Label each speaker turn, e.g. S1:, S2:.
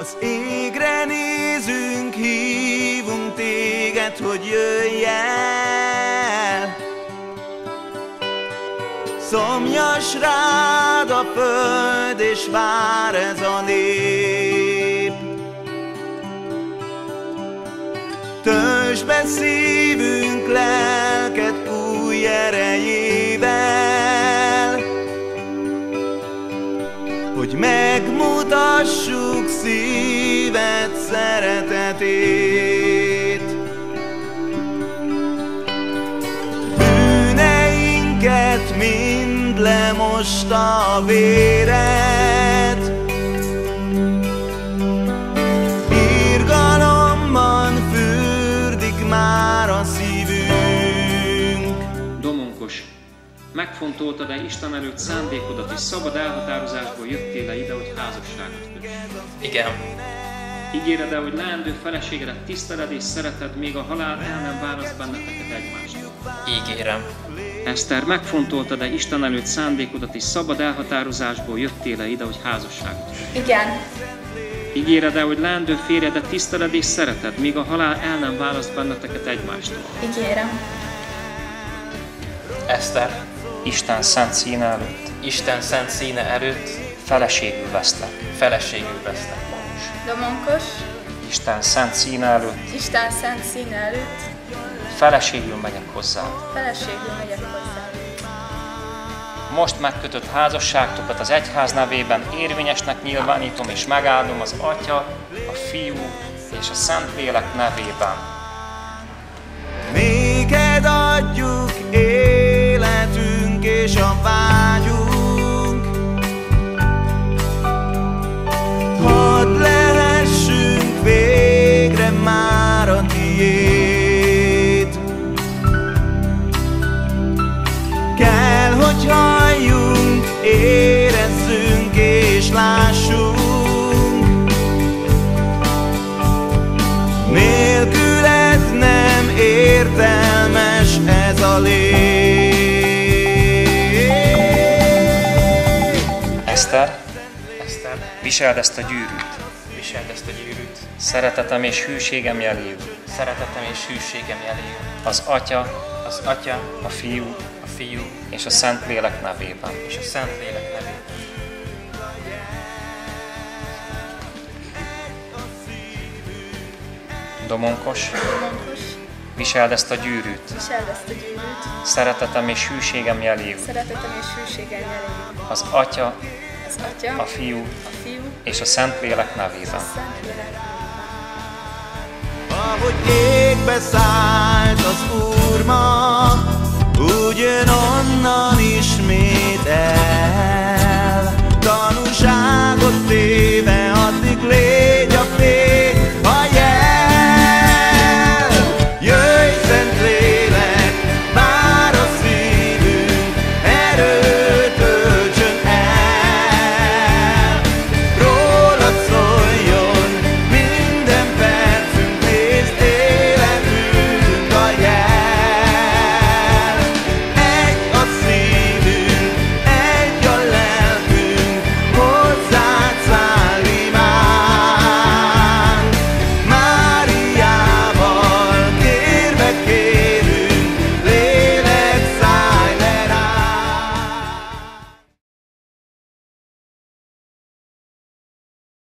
S1: Az égre nézünk, hívunk téged, hogy jöjj el. Szomjas rád a föld, és vár ez a nép. Töltsd be szívünk, lelked új erejével, hogy megmutassuk szíved szeretetét. Bűneinket mind lemosta a véred, irgalomban fürdik már a szívünk.
S2: Domonkos, megfontoltad-e Isten előtt szándékodat, és szabad elhatározásból jöttél-e ide, hogy házasságot köss?
S3: Igen.
S2: Ígéred-e, hogy leendő feleségedet tiszteled és szereted, még a halál el nem választ benneteket egymástól?
S3: Ígérem.
S2: Eszter, megfontoltad-e Isten előtt szándékodat, és szabad elhatározásból jöttél-e ide, hogy házasságot köss?
S4: Igen.
S2: Ígéred-e, hogy leendő férjedet tiszteled és szereted, míg a halál el nem választ benneteket egymástól?
S4: Ígérem.
S3: Eszter,
S5: Isten szent színe előtt
S3: Isten szent színe előtt
S5: feleségül veszlek.
S3: feleségül veszlek.
S4: Domonkos,
S5: Isten szent színe előtt
S4: Isten szent színe előtt
S5: feleségül megyek hozzád.
S4: feleségül megyek hozzá.
S5: Most megkötött házasságtokat az egyház nevében érvényesnek nyilvánítom és megáldom az Atya, a Fiú és a Szentlélek nevében.
S1: Néked adjuk életünk és a vágyunk, hadd lehessünk végre már a tiéd. Kell, hogy halljunk, érezzünk és lássunk, nélküled nem értelmes ez a lét.
S5: Eszter,
S3: Eszter,
S5: viseld ezt a gyűrűt,
S3: viseld ezt a gyűrűt.
S5: szeretetem és hűségem jeléül.
S3: Szeretetem és hűségem jeléül.
S5: Az Atya,
S3: Az Atya,
S5: a Fiú
S3: a Fiú
S5: és a Szentlélek nevében.
S3: és a Szentlélek nevében.
S5: Domonkos,
S4: Domonkos,
S5: viseld ezt a gyűrűt,
S4: viseld ezt a gyűrűt,
S5: szeretetem és hűségem jeléül.
S4: szeretetem és hűségem jeléül.
S5: Az Atya,
S4: Az Atya,
S5: a Fiú
S4: a Fiú,
S5: és a Szentlélek nevében.
S4: Szentlélek.
S1: Ahogy égbe szállt az